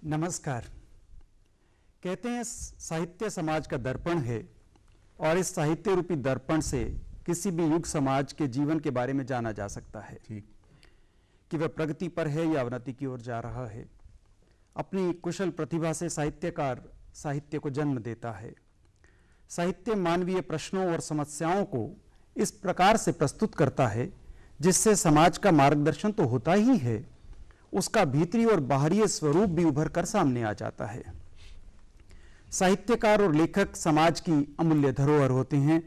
नमस्कार। कहते हैं साहित्य समाज का दर्पण है और इस साहित्य रूपी दर्पण से किसी भी युग समाज के जीवन के बारे में जाना जा सकता है कि वह प्रगति पर है या अवनति की ओर जा रहा है। अपनी कुशल प्रतिभा से साहित्यकार साहित्य को जन्म देता है। साहित्य मानवीय प्रश्नों और समस्याओं को इस प्रकार से प्रस्तुत करता है जिससे समाज का मार्गदर्शन तो होता ही है, उसका भीतरी और बाहरी स्वरूप भी उभर कर सामने आ जाता है। साहित्यकार और लेखक समाज की अमूल्य धरोहर होते हैं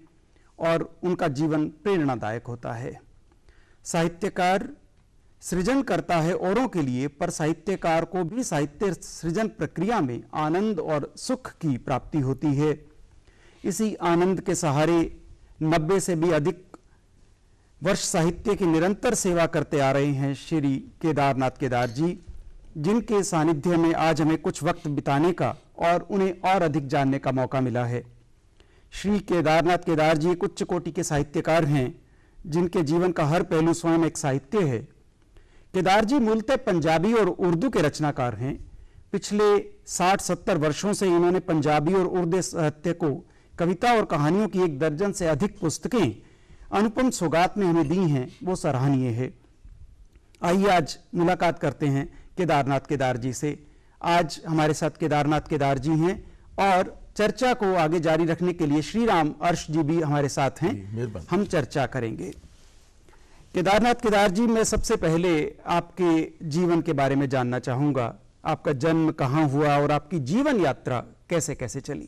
और उनका जीवन प्रेरणादायक होता है। साहित्यकार सृजन करता है औरों के लिए, पर साहित्यकार को भी साहित्य सृजन प्रक्रिया में आनंद और सुख की प्राप्ति होती है। इसी आनंद के सहारे 90 से भी अधिक वर्ष साहित्य की निरंतर सेवा करते आ रहे हैं श्री केदारनाथ केदार जी, जिनके सानिध्य में आज हमें कुछ वक्त बिताने का और उन्हें और अधिक जानने का मौका मिला है। श्री केदारनाथ केदार जी एक उच्च कोटि के साहित्यकार हैं जिनके जीवन का हर पहलू स्वयं एक साहित्य है। केदार जी मूलतः पंजाबी और उर्दू के रचनाकार हैं। पिछले 60-70 वर्षों से इन्होंने पंजाबी और उर्दू साहित्य को कविता और कहानियों की 1 दर्जन से अधिक पुस्तकें अनुपम सौगात में हमें दी हैं, वो सराहनीय है। आइए आज मुलाकात करते हैं केदारनाथ केदार जी से। आज हमारे साथ केदारनाथ केदार जी हैं और चर्चा को आगे जारी रखने के लिए श्री राम अर्श जी भी हमारे साथ हैं। हम चर्चा करेंगे। केदारनाथ केदार जी, मैं सबसे पहले आपके जीवन के बारे में जानना चाहूँगा। आपका जन्म कहाँ हुआ और आपकी जीवन यात्रा कैसे कैसे चली?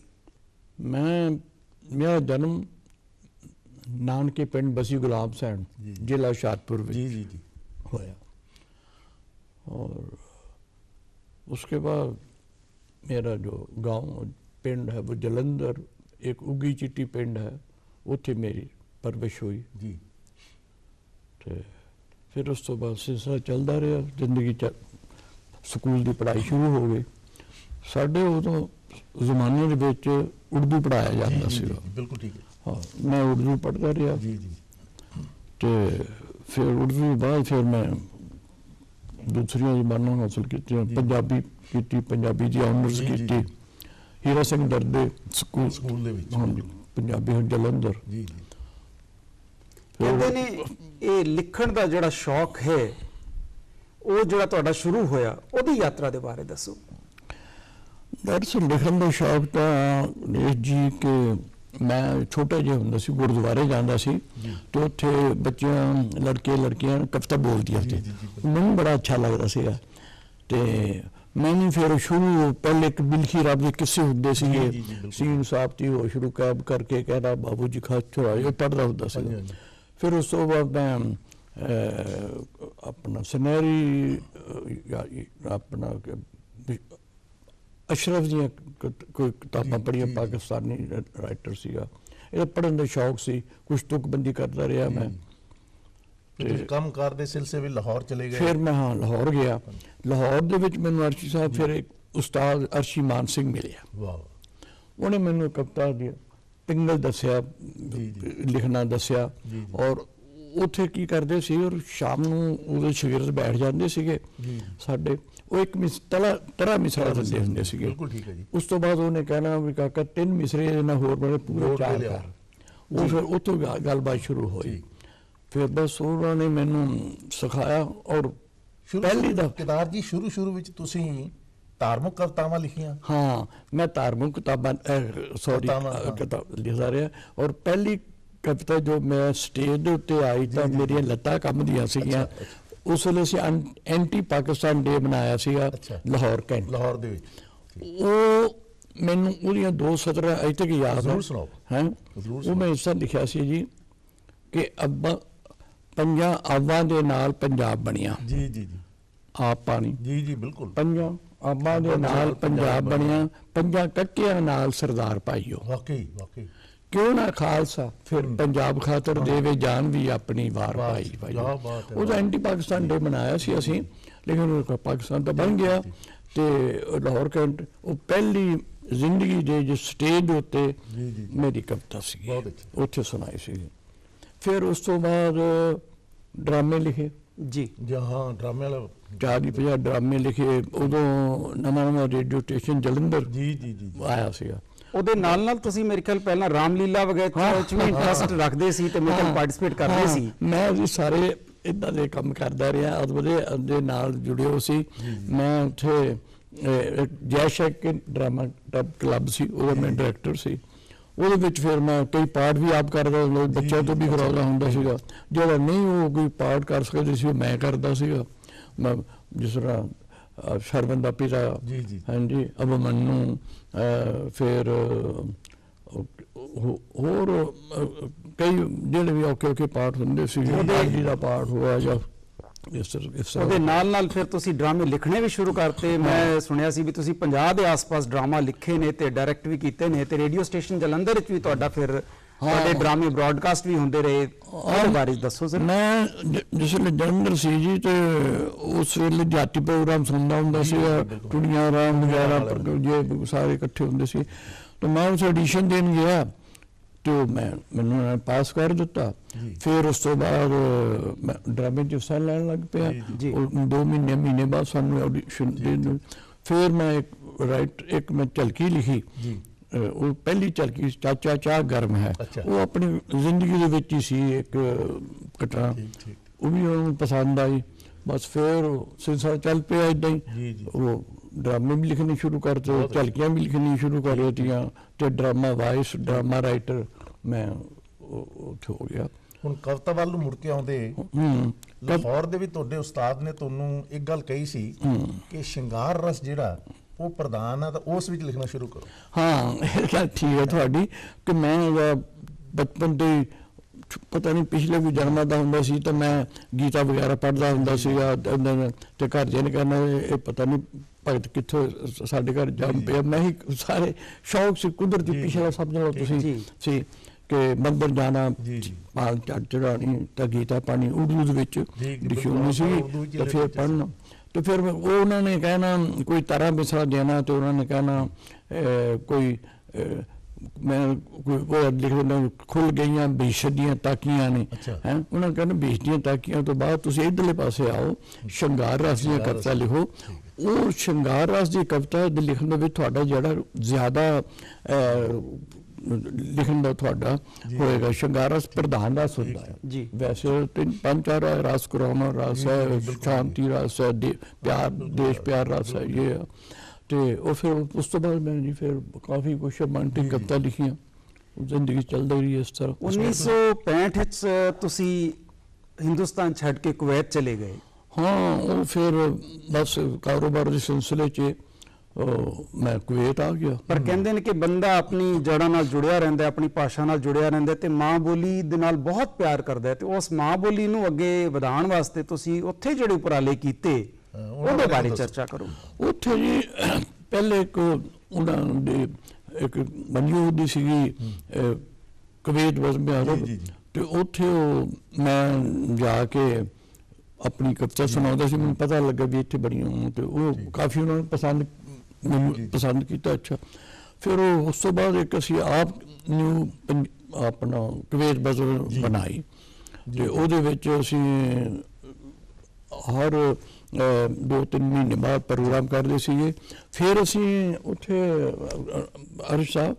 मेरा जन्म नानके पिंड बसी गुलाब सैन जिला हुशियारपुर में होया और उसके बाद मेरा जो गांव पिंड है वो जलंधर एक उगी चिट्टी पिंड है, उत्थे मेरी परवरिश हुई जी। तो फिर उस तो बाद सिलसिला चलता रहा, जिंदगी स्कूल की पढ़ाई शुरू हो गई। साढ़े उदों जमाने दे विच उर्दू पढ़ाया जाता सी। बिल्कुल ठीक है। हाँ, मैं उर्दू पढ़ता रहा तो फिर उर्दू के बाद फिर मैं दूसरिया जबानां हासिल की, पंजाबी की, पंजाबी दी ऑनर्स की, हीरा सिंह दरदे स्कूल हाँ जी पंजाबी जलंधर। कहते ने ये लिखण का जिहड़ा शौक है वो जिहड़ा तुहाडा शुरू होया, ओदी यात्रा दे बारे दसो। दरअसल लिखण का शौक तो गणेश जी के मैं छोटा जिहा हुंदा सी, गुरुद्वारे जांदा सी तो उत्थे बच्चियां लड़के लड़कियां कविता बोलदियां सी, मैनूं बड़ा अच्छा लगदा सीगा। ते मैंने फिर शुरू पहले एक बिलखी रब के किस्से हुंदे सीगे, सीन साहब ती हो शुरू कैब करके कहना बाबू जी खा छोड़ा, ये पढ़दा हुंदा सी। फिर उस तो बाद मैं अपना सुनहरी अपना अशरफ जी कोई किताबां पढ़िया, पाकिस्तानी राइटर सीगा, ये पढ़न का शौक सी, कुछ तुकबंदी करता रहा मैं। काम कार दे सिलसिले में लाहौर चले गए? फिर मैं हाँ लाहौर गया। लाहौर दे विच मैनूं अर्शी साहब फिर एक उस्ताद अर्शी मान सिंह मिले, उन्हें मैनूं कविता दी पिंगल दसिया, लिखना दसिया और उत्थे की करते सी और शाम नूं उहदे शागिर्द बैठ जाते सीगे साडे, वो एक तरह मिसरा दिंदे हुंदे सीगे। उस तो बाद उन्हें कहना भी काका 3 मिसरे ना होर बड़े पूरे 4 कर, वो फिर उत्थों गलबात शुरू हुई। फिर बस उन्होंने मैनूं सिखाया और पहली दा केदार जी शुरू विच तुसीं धार्मिक कवितावां लिखियां? हाँ, मैं धार्मिक किताबां किताब लिखदा रहा और पहली कविता जो मैं स्टेज के उत्ते आई तो मेरिया लत्तां कंबदियां सीगियां। उस वेले असीं एंटी पाकिस्तान डे मनाया सीगा लाहौर कैंट, लाहौर दे विच। वो मैनूं उहदियां 2 सतरां अजे तक याद हैं। वो मैं इस तरह लिखिया सी जी कि अब्बा 5 आबां दे नाल पंजाब बनिया। जी जी जी। आप पानी जी जी बिल्कुल। 5 आबां दे नाल पंजाब बनिया, 5 कक्कियां नाल सरदार पाईओ। वाकई वाकई। क्यों ना खालसा फिर पंजाब खातर देवे जान भी अपनी वार पाई भाई। वो एंटी पाकिस्तान डे मनाया सी असीं, लेकिन पाकिस्तान तो बन गया। तो लाहौर कैंट वो पहली जिंदगी दे जो स्टेज उत्ते मेरी कविता सी उत्थे सुनाई सी। फिर उस तो बाद ड्रामे लिखे ਜੀ ਜਾਂ ਹਾਂ ਡਰਾਮੇ ਵਾਲਾ 40-50 ਡਰਾਮੇ ਲਿਖੇ। ਉਦੋਂ ਨਵਾਂ ਰੇਡੀਓ ਸਟੇਸ਼ਨ ਜਲੰਧਰ ਜੀ ਜੀ ਜੀ ਆਇਆ ਸੀਗਾ। ਉਹਦੇ ਨਾਲ ਤੁਸੀਂ ਮੇਰੇ ਖਿਆਲ ਪਹਿਲਾਂ ਰਾਮਲੀਲਾ ਵਗੈਰਾ ਵਿੱਚ ਵੀ ਇੰਟਰਸਟ ਰੱਖਦੇ ਸੀ ਤੇ ਮੇਰੇ ਖਿਆਲ ਪਾਰਟਿਸਿਪੇਟ ਕਰਦੇ ਸੀ। ਮੈਂ ਵੀ ਸਾਰੇ ਇਦਾਂ ਦੇ ਕੰਮ ਕਰਦਾ ਰਿਹਾ, ਉਹਦੇ ਨਾਲ ਜੁੜੇ ਹੋ ਸੀ। ਮੈਂ ਉੱਥੇ ਜੈ ਸ਼ੈਕ ਡਰਾਮਾ ਕਲੱਬ ਸੀ, ਉਹਦਾ ਮੈਂ ਡਾਇਰੈਕਟਰ ਸੀ। ਉਹਦੇ ਵਿੱਚ ਫਿਰ ਮੈਂ ਕਈ ਪਾਰਟ ਵੀ ਆਪ ਕਰਦਾ ਹੁੰਦਾ, ਬੱਚਿਆਂ ਤੋਂ ਵੀ ਕਰਾਉਂਦਾ ਹੁੰਦਾ ਸੀਗਾ। ਜਿਹੜਾ ਨਹੀਂ ਉਹ ਕੋਈ ਪਾਰਟ ਕਰ ਸਕਦੇ ਸੀ ਉਹ ਮੈਂ ਕਰਦਾ ਸੀਗਾ। ਮੈਂ ਜਿਸ ਤਰ੍ਹਾਂ ਸ਼ਰਵਨ ਦਾ ਪਿਤਾ, ਹਾਂਜੀ, ਅਭਮਨੂ, ਫਿਰ ਹੋਰ ਕਈ ਜਿਹੜੇ ਵੀ ਔਖੇ ਪਾਰਟ ਹੁੰਦੇ ਸੀ, ਜੀ ਦਾ ਪਾਰਟ ਹੋਇਆ ਜਾਂ ਉਹਦੇ ਨਾਲ ਫਿਰ ਤੁਸੀਂ ਡਰਾਮੇ ਲਿਖਣੇ ਵੀ ਸ਼ੁਰੂ ਕਰਤੇ। ਮੈਂ ਸੁਣਿਆ ਸੀ ਵੀ ਤੁਸੀਂ 50 ਦੇ ਆਸ-ਪਾਸ ਡਰਾਮਾ ਲਿਖੇ ਨੇ ਤੇ ਡਾਇਰੈਕਟ ਵੀ ਕੀਤੇ ਨੇ, ਤੇ ਰੇਡੀਓ ਸਟੇਸ਼ਨ ਜਲੰਧਰ ਵਿੱਚ ਵੀ ਤੁਹਾਡਾ ਫਿਰ ਤੁਹਾਡੇ ਡਰਾਮੇ ਬ੍ਰੌਡਕਾਸਟ ਵੀ ਹੁੰਦੇ ਰਹੇ। ਉਹਦੇ ਬਾਰੇ ਦੱਸੋ ਸਰ। ਮੈਂ ਜਿਸ ਵੇਲੇ ਜਲੰਧਰ ਸੀ ਜੀ, ਤੇ ਉਸ ਵੇਲੇ ਜਾਤੀ ਪ੍ਰੋਗਰਾਮ ਸੁਣਦਾ ਹੁੰਦਾ ਸੀ, ਟੁਣੀਆਂ ਰਾਮ ਵਗੈਰਾ ਜੇ ਸਾਰੇ ਇਕੱਠੇ ਹੁੰਦੇ ਸੀ। ਤੇ ਮੈਂ ਉਸ ਆਡੀਸ਼ਨ ਦੇਣ ਗਿਆ ਤੇ ਮੈਨੂੰ ਪਾਸ ਕਰ ਦਿੱਤਾ। ਫਿਰ ਉਸ ਤੋਂ ਬਾਅਦ ਮੈਂ ਡਰਾਮੇ 'ਚ ਹਿੱਸਾ ਲੈਣ ਲੱਗ ਪਿਆ। 2 ਮਹੀਨੇ ਬਾਅਦ ਸਾਨੂੰ ਆਡੀਸ਼ਨ ਦੇਣ। ਫਿਰ ਮੈਂ ਇੱਕ ਮੈਂ ਝਲਕੀ ਲਿਖੀ, ਉਹ ਪਹਿਲੀ ਝਲਕੀ ਚਾਚਾ ਚਾਹ ਗਰਮ ਹੈ। ਉਹ ਆਪਣੀ ਜ਼ਿੰਦਗੀ ਦੇ ਵਿੱਚ ਹੀ ਸੀ ਇੱਕ ਘਟਨਾ, ਉਹ ਵੀ ਉਹਨੂੰ ਪਸੰਦ ਆਈ। ਬਸ ਫਿਰ ਸਿਲਸਿਲਾ ਚੱਲ ਪਿਆ ਇੱਦਾਂ ਹੀ। ਉਹ ਡਰਾਮੇ ਵੀ ਲਿਖਣੇ ਸ਼ੁਰੂ ਕਰਤੇ, ਝਲਕੀਆਂ ਵੀ ਲਿਖਣੀਆਂ ਸ਼ੁਰੂ ਕਰ ਦਿੱਤੀਆਂ, ਤੇ ਡਰਾਮਾ ਵਾਇਸ, ਡਰਾਮਾ ਰਾਈਟਰ ਮੈਂ ਉੱਥੇ ਹੋ ਗਿਆ। ਹੁਣ ਕਵਿਤਾ ਵੱਲ ਨੂੰ ਮੁੜ ਕੇ ਆਉਂਦੇ, ਲਾਹੌਰ ਦੇ ਵੀ ਤੁਹਾਡੇ ਉਸਤਾਦ ਨੇ ਤੁਹਾਨੂੰ ਇੱਕ ਗੱਲ ਕਹੀ ਸੀ ਕਿ ਸ਼ਿੰਗਾਰ ਰਸ ਜਿਹੜਾ ਉਹ ਪ੍ਰਧਾਨ ਆ, ਤਾਂ ਉਸ ਵਿੱਚ ਲਿਖਣਾ ਸ਼ੁਰੂ ਕਰੋ। ਹਾਂ, ਇਹ ਗੱਲ ਠੀਕ ਹੈ ਤੁਹਾਡੀ ਕਿ ਮੈਂ ਬਚਪਨ ਤੋਂ ਹੀ ਪਤਾ ਨਹੀਂ ਪਿਛਲੇ ਵੀ ਜਨਮਾਂ ਦਾ ਹੁੰਦਾ ਸੀ ਤਾਂ ਮੈਂ ਗੀਤਾ ਵਗੈਰਾ ਪੜ੍ਹਦਾ ਹੁੰਦਾ ਸੀਗਾ। ਤੇ ਘਰਦਿਆਂ ਨੇ ਕਹਿਣਾ ਇਹ ਪਤਾ ਨਹੀਂ ਭਗਤ ਕਿੱਥੋਂ ਸਾਡੇ ਘਰ ਜੰਮ ਪਿਆ। ਮੈਂ ਹੀ ਸਾਰੇ ਸ਼ੌਕ ਸੀ, ਕੁਦਰਤੀ ਪਿਛਲਾ ਸਮਝ ਲਓ ਤੁਸੀਂ ਸੀ ਕਿ ਮੰਦਰ ਜਾਣਾ, ਪਾਲ ਚੜਾਣੀ, ਤਾਂ ਗੀਤਾ ਪਾਣੀ ਉਰਦੂ ਦੇ ਵਿੱਚ ਲਿਖੀ ਹੁੰਦੀ ਸੀ, ਤਾਂ ਫਿਰ ਪੜ੍ਹਨਾ। ਤੇ ਫਿਰ ਉਹਨਾਂ ਨੇ ਕਹਿਣਾ ਕੋਈ ਤਾਰਾ ਮਿਸਰਾ ਦੇਣਾ, ਤੇ ਉਹਨਾਂ ਨੇ ਕਹਿਣਾ ਕੋਈ ਮੈਂ ਕੋਈ ਲਿਖ ਦਿੰਦਾ ਖੁੱਲ ਗਈਆਂ ਬੇਸ਼ਤ ਦੀਆਂ ਤਾਕੀਆਂ ਨੇ, ਹੈ ਉਹਨਾਂ ਨੇ ਕਹਿਣਾ ਬੇਸ਼ਤ ਦੀਆਂ ਤਾਕੀਆਂ ਤੋਂ ਬਾਅਦ ਤੁਸੀਂ ਇੱਧਰਲੇ ਪਾਸੇ ਆਓ, ਸ਼ਿੰਗਾਰ ਰਸ ਦੀਆਂ ਕਵਿਤਾ ਲਿਖੋ। ਉਹ ਸ਼ਿੰਗਾਰ ਰਸ ਦੀ ਕਵਿਤਾ ਦੇ ਲਿਖਣ ਦੇ ਵਿੱਚ ਤੁਹਾਡਾ ਜਿਹੜਾ ਜ਼ਿਆਦਾ ਲਿਖਣ ਦਾ ਤੁਹਾਡਾ ਹੋਏਗਾ। ਸ਼ਿੰਗਾਰ ਰਸ ਪ੍ਰਧਾਨ ਰਸ ਹੁੰਦਾ ਹੈ ਜੀ। ਵੈਸੇ 3-4 ਰਸ ਕਰਾਉਣਾ ਰਸ ਹੈ, ਸ਼ਾਂਤੀ ਰਸ ਹੈ, ਪਿਆਰ ਦੇਸ਼ ਪਿਆਰ ਰਸ ਹੈ, ਇਹ ਤੇ ਉਹ ਫਿਰ ਉਸ ਤੋਂ ਬਾਅਦ ਮੈਂ ਜੀ ਫਿਰ ਕਾਫੀ ਕੁਛ ਰੋਮਾਂਟਿਕ ਕਵਿਤਾ ਲਿਖੀਆਂ। ਜ਼ਿੰਦਗੀ ਚੱਲਦੀ ਰਹੀ ਇਸ ਤਰ੍ਹਾਂ। 1965 ਵਿੱਚ ਤੁਸੀਂ ਹਿੰਦੁਸਤਾਨ ਛੱਡ ਕੇ ਕੁਵੈਤ ਚਲੇ ਗਏ। ਹਾਂ, ਉਹ ਫਿਰ ਬਸ ਕਾਰੋਬਾਰ ਦੇ ਸਿਲਸਿਲੇ 'ਚ ਮੈਂ ਕੁਵੈਤ ਆ ਗਿਆ। ਪਰ ਕਹਿੰਦੇ ਨੇ ਕਿ ਬੰਦਾ ਆਪਣੀ ਜੜ੍ਹਾਂ ਨਾਲ ਜੁੜਿਆ ਰਹਿੰਦਾ, ਆਪਣੀ ਭਾਸ਼ਾ ਨਾਲ ਜੁੜਿਆ ਰਹਿੰਦਾ ਤੇ ਮਾਂ ਬੋਲੀ ਦੇ ਨਾਲ ਬਹੁਤ ਪਿਆਰ ਕਰਦਾ ਹੈ, ਤੇ ਉਸ ਮਾਂ ਬੋਲੀ ਨੂੰ ਅੱਗੇ ਵਧਾਉਣ ਵਾਸਤੇ ਤੁਸੀਂ ਉੱਥੇ ਜਿਹੜੇ ਉਪਰਾਲੇ ਕੀਤੇ ਉਹਦੇ ਬਾਰੇ ਚਰਚਾ ਕਰੋ। ਉੱਥੇ ਜੀ ਪਹਿਲੇ ਇੱਕ ਉਹਨਾਂ ਦੇ ਇੱਕ ਬਣੀ ਹੁੰਦੀ ਸੀਗੀ ਕੁਵੈਤ ਵਜ਼ਮ ਅਰਬ, ਤੇ ਉੱਥੇ ਮੈਂ ਜਾ ਕੇ ਆਪਣੀ ਕਵਿਤਾ ਸੁਣਾਉਂਦਾ ਸੀ। ਮੈਨੂੰ ਪਤਾ ਲੱਗਾ ਵੀ ਇੱਥੇ ਬੜੀਆਂ ਹੋਣ, ਤੇ ਉਹ ਕਾਫੀ ਉਹਨਾਂ ਨੇ ਮੈਨੂੰ ਪਸੰਦ ਕੀਤਾ। ਅੱਛਾ, ਫਿਰ ਉਹ ਉਸ ਤੋਂ ਬਾਅਦ ਇੱਕ ਅਸੀਂ ਆਪ ਨਿਊ ਆਪਣਾ ਕੁਵੈਤ ਵਜ਼ਮ ਬਣਾਈ, ਤੇ ਉਹਦੇ ਵਿੱਚ ਅਸੀਂ ਹਰ 2-3 ਮਹੀਨੇ ਬਾਅਦ ਪ੍ਰੋਗਰਾਮ ਕਰਦੇ ਸੀਗੇ। ਫਿਰ ਅਸੀਂ ਉੱਥੇ ਅਰਸ਼ ਸਾਹਿਬ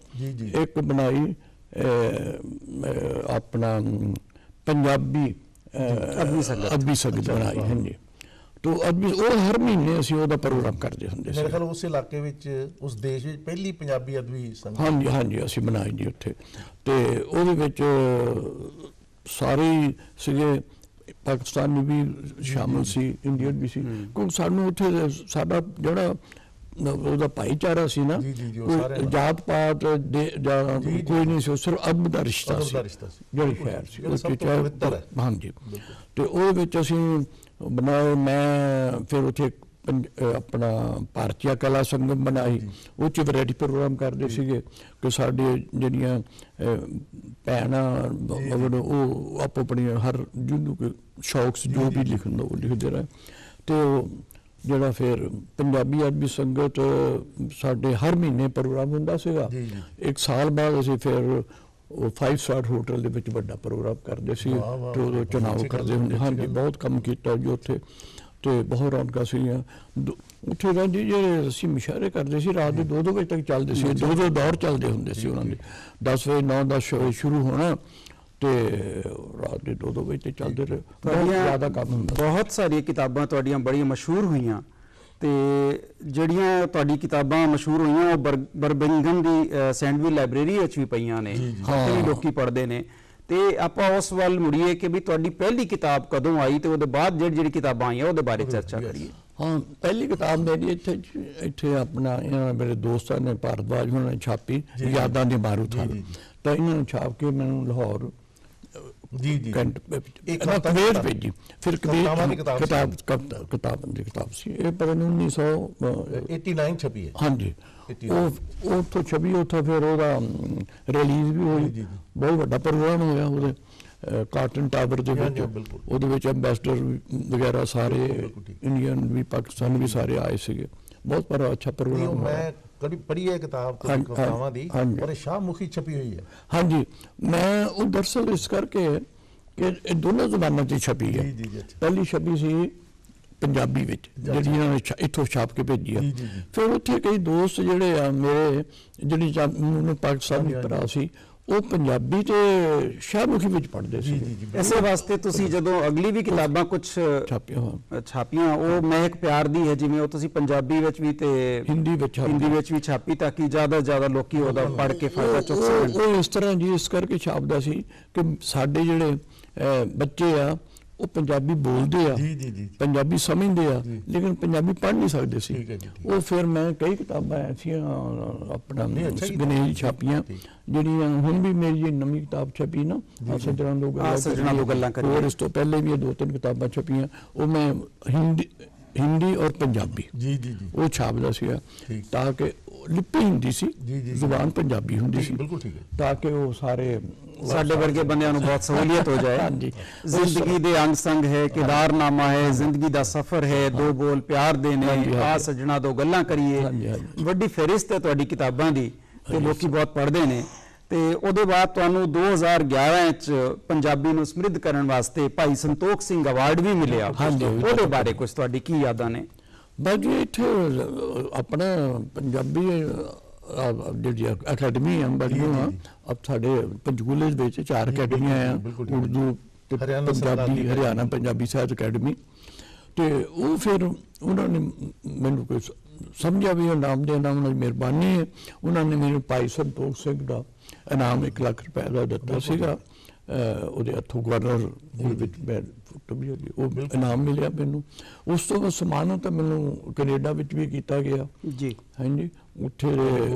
ਇੱਕ ਬਣਾਈ ਆਪਣਾ ਪੰਜਾਬੀ ਅਦਬੀ ਸੰਗਤ ਬਣਾਈ। ਹਾਂਜੀ, तो ਉਹ ਹਰ ਮਹੀਨੇ ਅਸੀਂ ਉਹਦਾ ਪ੍ਰੋਗਰਾਮ ਕਰਦੇ ਹੁੰਦੇ ਸੀ। ਮੇਰੇ ਖਿਆਲ ਉਸ ਇਲਾਕੇ ਵਿੱਚ, ਉਸ ਦੇਸ਼ ਵਿੱਚ ਪਹਿਲੀ ਪੰਜਾਬੀ ਅਦਬੀ ਸੰਗਤ। ਹਾਂਜੀ ਅਸੀਂ ਬਣਾਈ ਜੀ ਉੱਥੇ, ਤੇ ਉਹਦੇ ਵਿੱਚ ਸਾਰੇ ਸੀਗੇ, ਪਾਕਿਸਤਾਨੀ ਵੀ ਸ਼ਾਮਲ ਸੀ, ਇੰਡੀਅਨ ਵੀ ਸੀ। ਕਿਉਂਕਿ ਸਾਨੂੰ ਉੱਥੇ ਸਾਡਾ ਜਿਹੜਾ ਉਹਦਾ ਭਾਈਚਾਰਾ ਸੀ ਨਾ, ਜਾਤ ਪਾਤ ਕੋਈ ਨਹੀਂ ਸੀ, ਸਿਰਫ ਅਦਬ ਦਾ ਰਿਸ਼ਤਾ ਸੀ ਜਿਹੜੀ ਖੈਰ ਸੀ। ਹਾਂਜੀ, ਤੇ ਉਹਦੇ ਵਿੱਚ ਅਸੀਂ ਬਣਾਏ। ਮੈਂ ਫਿਰ ਉੱਥੇ ਆਪਣਾ ਭਾਰਤੀਆ ਕਲਾ ਸੰਗਮ ਬਣਾਈ, ਉਹ 'ਚ ਵੈਰਾਈਟੀ ਪ੍ਰੋਗਰਾਮ ਕਰਦੇ ਸੀਗੇ ਕਿ ਸਾਡੇ ਜਿਹੜੀਆਂ ਭੈਣਾਂ ਉਹ ਆਪੋ ਆਪਣੀਆਂ ਹਰ ਜਿਹਨੂੰ ਕੋਈ ਸ਼ੌਕ ਸੀ ਜੋ ਵੀ ਲਿਖਣ ਦਾ ਉਹ ਲਿਖਦੇ ਰਹੇ। ਤੇ ਉਹ ਜਿਹੜਾ ਫਿਰ ਪੰਜਾਬੀ ਅਦਬੀ ਸੰਗਤ ਸਾਡੇ ਹਰ ਮਹੀਨੇ ਪ੍ਰੋਗਰਾਮ ਹੁੰਦਾ ਸੀਗਾ। 1 ਸਾਲ ਬਾਅਦ ਅਸੀਂ ਫਿਰ ਉਹ 5 ਸਟਾਰ ਹੋਟਲ ਦੇ ਵਿੱਚ ਵੱਡਾ ਪ੍ਰੋਗਰਾਮ ਕਰਦੇ ਸੀ ਤੇ ਉਦੋਂ ਚੁਣਾਵ ਕਰਦੇ ਹੁੰਦੇ। ਹਾਂਜੀ, ਬਹੁਤ ਕੰਮ ਕੀਤਾ ਜੀ ਉੱਥੇ ਤੇ ਬਹੁਤ ਰੌਣਕਾਂ ਸੀਗੀਆਂ ਉੱਥੇ ਦਾ ਜੀ। ਜਿਹੜੇ ਅਸੀਂ ਮੁਸ਼ਾਇਰੇ ਕਰਦੇ ਸੀ ਰਾਤ ਦੇ 2-2 ਵਜੇ ਤੱਕ ਚੱਲਦੇ ਸੀ, 2 ਦੌਰ ਚੱਲਦੇ ਹੁੰਦੇ ਸੀ ਉਹਨਾਂ ਦੇ। 10 ਵਜੇ 9-10 ਵਜੇ ਸ਼ੁਰੂ ਹੋਣਾ ਤੇ ਰਾਤ ਦੇ 2-2 ਵਜੇ ਤੱਕ ਚੱਲਦੇ ਰਹੇ। ਬਹੁਤ ਜ਼ਿਆਦਾ ਕੰਮ ਹੁੰਦਾ। ਬਹੁਤ ਸਾਰੀਆਂ ਕਿਤਾਬਾਂ ਤੁਹਾਡੀਆਂ ਬੜੀਆਂ ਮਸ਼ਹੂਰ ਹੋਈਆਂ ਤੇ ਜਿਹੜੀਆਂ ਤੁਹਾਡੀ ਕਿਤਾਬਾਂ ਮਸ਼ਹੂਰ ਹੋਈਆਂ ਉਹ ਬਰਮਿੰਘਮ ਦੀ ਸੈਂਡਵਿਲ ਲਾਇਬ੍ਰੇਰੀ ਵਿੱਚ ਵੀ ਪਈਆਂ ਨੇ, ਕਾਫੀ ਲੋਕੀ ਪੜ੍ਹਦੇ ਨੇ। ਤੇ ਆਪਾਂ ਉਸ ਵੱਲ ਮੁੜੀਏ ਕਿ ਵੀ ਤੁਹਾਡੀ ਪਹਿਲੀ ਕਿਤਾਬ ਕਦੋਂ ਆਈ ਤੇ ਉਹਦੇ ਬਾਅਦ ਜਿਹੜੀ ਕਿਤਾਬਾਂ ਆਈਆਂ ਉਹਦੇ ਬਾਰੇ ਚਰਚਾ ਕਰੀਏ। ਹਾਂ, ਪਹਿਲੀ ਕਿਤਾਬ ਮੇਰੀ ਇੱਥੇ ਆਪਣਾ ਇਹਨਾਂ ਮੇਰੇ ਦੋਸਤਾਂ ਨੇ ਭਾਰਦਵਾਜ ਉਹਨਾਂ ਨੇ ਛਾਪੀ, ਯਾਦਾਂ ਦੇ ਮਾਰੂਥਲ। ਤਾਂ ਇਹਨਾਂ ਨੂੰ ਛਾਪ ਕੇ ਮੈਨੂੰ ਲਾਹੌਰ ਕਵੇਤ ਭੇਜੀ। ਫਿਰ ਕਿਤਾਬਾਂ ਦੀ ਕਿਤਾਬ ਸੀ ਇਹ ਪਤਾ ਨਹੀਂ 1989 ਛਪੀ ਹੈ। ਹਾਂਜੀ, ਉਹ ਉੱਥੋਂ ਛਪੀ, ਉੱਥੋਂ ਫਿਰ ਉਹਦਾ ਰਿਲੀਜ਼ ਵੀ ਹੋਈ। ਬਹੁਤ ਵੱਡਾ ਪ੍ਰੋਗਰਾਮ ਹੋਇਆ ਉਹਦੇ ਕਾਰਟਨ ਟਾਵਰ ਦੇ ਵਿੱਚ। ਉਹਦੇ ਵਿੱਚ ਐਂਬੈਸਡਰ ਵਗੈਰਾ ਸਾਰੇ ਇੰਡੀਅਨ ਵੀ ਪਾਕਿਸਤਾਨ ਵੀ ਸਾਰੇ ਆਏ ਸੀਗੇ। ਬਹੁਤ ਬੜਾ ਅੱਛਾ ਪ੍ਰੋਗਰਾਮ ਹੋਇਆ। ਕਦੀ ਪੜ੍ਹੀ ਹੈ ਕਿਤਾਬ ਕਵਿਤਾਵਾਂ ਦੀ, ਪਰ ਸ਼ਾਹਮੁਖੀ ਛਪੀ ਹੋਈ ਹੈ। ਹਾਂਜੀ, ਮੈਂ ਉਹ ਦਰਅਸਲ ਇਸ ਕਰਕੇ ਕਿ ਇਹ ਦੋਨੋਂ ਜ਼ੁਬਾਨਾਂ 'ਤੇ ਛਪੀ ਹੈ। ਪਹਿਲੀ ਛਪੀ ਸੀ ਪੰਜਾਬੀ ਵਿੱਚ, ਜਿਹੜੀ ਇਹਨਾਂ ਨੇ ਇੱਥੋਂ ਛਾਪ ਕੇ ਭੇਜੀ ਆ। ਫਿਰ ਉੱਥੇ ਕਈ ਦੋਸਤ ਜਿਹੜੇ ਆ ਮੇਰੇ, ਜਿਹੜੀ ਪਾਕਿਸਤਾਨੀ ਭਰਾ ਸੀ, ਉਹ ਪੰਜਾਬੀ ਤੇ ਸ਼ਾਹਮੁਖੀ ਵਿੱਚ ਪੜ੍ਹਦੇ ਸੀ। ਇਸੇ ਵਾਸਤੇ ਤੁਸੀਂ ਜਦੋਂ ਅਗਲੀ ਵੀ ਕਿਤਾਬਾਂ ਕੁਝ ਛਾਪੀਆਂ ਉਹ ਮਹਿਕ ਪਿਆਰ ਦੀ ਹੈ, ਜਿਵੇਂ ਉਹ ਤੁਸੀਂ ਪੰਜਾਬੀ ਵਿੱਚ ਵੀ ਤੇ ਹਿੰਦੀ ਵਿੱਚ ਵੀ ਛਾਪੀ ਤਾਂ ਕਿ ਜ਼ਿਆਦਾ ਜ਼ਿਆਦਾ ਲੋਕੀ ਉਹਦਾ ਪੜ੍ਹ ਕੇ ਫਾਇਦਾ ਚੁੱਕ ਸਕਣ। ਉਹ ਇਸ ਤਰ੍ਹਾਂ ਜੀ ਇਸ ਕਰਕੇ ਛਾਪਦਾ ਸੀ ਕਿ ਸਾਡੇ ਜਿਹੜੇ ਬੱਚੇ ਆ ਉਹ ਪੰਜਾਬੀ ਬੋਲਦੇ ਆ, ਪੰਜਾਬੀ ਸਮਝਦੇ ਆ, ਲੇਕਿਨ ਪੰਜਾਬੀ ਪੜ੍ਹ ਨਹੀਂ ਸਕਦੇ ਸੀ। ਉਹ ਫਿਰ ਮੈਂ ਕਈ ਕਿਤਾਬਾਂ ਐਸੀਆਂ ਆਪਣਾ ਗਣੇਸ਼ ਛਾਪੀਆਂ, ਜਿਹੜੀਆਂ ਹੁਣ ਵੀ ਮੇਰੀ ਨਵੀਂ ਕਿਤਾਬ ਛਪੀ ਨਾ, ਸੱਜਣਾ ਦੋ ਗੱਲਾਂ ਕਰੀਏ, ਇਸ ਤੋਂ ਪਹਿਲੇ ਵੀ 2-3 ਕਿਤਾਬਾਂ ਛਪੀਆਂ। ਉਹ ਮੈਂ ਹਿੰਦੀ ਔਰ ਪੰਜਾਬੀ ਉਹ ਛਾਪਦਾ ਸੀਗਾ, ਤਾਂ ਕਿ ਲਿਪੀ ਹਿੰਦੀ ਸੀ, ਜ਼ੁਬਾਨ ਪੰਜਾਬੀ ਹੁੰਦੀ ਸੀ, ਤਾਂ ਕਿ ਉਹ ਸਾਰੇ ਸਾਡੇ ਵਰਗੇ ਬੰਦਿਆਂ ਨੂੰ ਬਹੁਤ ਸਹੂਲੀਅਤ ਹੋ ਜਾਏ। ਜ਼ਿੰਦਗੀ ਦੇ ਅੰਗ ਸੰਗ ਹੈ, ਕਿਰਦਾਰਨਾਮਾ ਹੈ, ਜ਼ਿੰਦਗੀ ਦਾ ਸਫ਼ਰ ਹੈ, 2 ਬੋਲ ਪਿਆਰ ਦੇ ਨੇ, ਆ ਸੱਜਣਾ 2 ਗੱਲਾਂ ਕਰੀਏ। ਵੱਡੀ ਫਹਿਰਿਸਤ ਹੈ ਤੁਹਾਡੀ ਕਿਤਾਬਾਂ ਦੀ ਤੇ ਲੋਕੀ ਬਹੁਤ ਪੜ੍ਹਦੇ ਨੇ। ਤੇ ਉਹਦੇ ਬਾਅਦ ਤੁਹਾਨੂੰ 2011 ਚ ਪੰਜਾਬੀ ਨੂੰ ਸਮਰਿੱਧ ਕਰਨ ਵਾਸਤੇ ਭਾਈ ਸੰਤੋਖ ਸਿੰਘ ਅਵਾਰਡ ਵੀ ਮਿਲਿਆ। ਉਹਦੇ ਬਾਰੇ ਕੁਝ ਤੁਹਾਡੀ ਕੀ ਯਾਦਾਂ ਨੇ? ਬਾਕੀ ਇੱਥੇ ਆਪਣਾ ਪੰਜਾਬੀ ਜਿਹੜੀ ਅਕੈਡਮੀ ਆ ਬੜੀਆਂ ਸਾਡੇ ਪੰਚਕੂਲੇ ਦੇ ਵਿੱਚ 4 ਅਕੈਡਮੀਆਂ ਆ, ਉਰਦੂ ਤੇ ਪੰਜਾਬੀ, ਹਰਿਆਣਾ ਪੰਜਾਬੀ ਸਾਹਿਤ ਅਕੈਡਮੀ। ਤੇ ਉਹ ਫਿਰ ਉਹਨਾਂ ਨੇ ਮੈਨੂੰ ਕੁਝ ਸਮਝਿਆ ਵੀ ਉਹ ਨਾਮ ਦੇ ਨਾਮ ਨਾਲ ਮਿਹਰਬਾਨੀ ਹੈ। ਉਹਨਾਂ ਨੇ ਮੈਨੂੰ ਭਾਈ ਸੰਤੋਖ ਸਿੰਘ ਦਾ ਇਨਾਮ 1 ਲੱਖ ਰੁਪਏ ਦਾ ਦਿੱਤਾ ਸੀਗਾ। ਉਹਦੇ ਹੱਥੋਂ ਗਵਰਨਰ ਵਿੱਚ ਉਹ ਇਨਾਮ ਮਿਲਿਆ ਮੈਨੂੰ। ਉਸ ਤੋਂ ਬਾਅਦ ਸਨਮਾਨ ਤਾਂ ਮੈਨੂੰ ਕੈਨੇਡਾ ਵਿੱਚ ਵੀ ਕੀਤਾ ਗਿਆ ਜੀ। ਹਾਂਜੀ, ਉੱਥੇ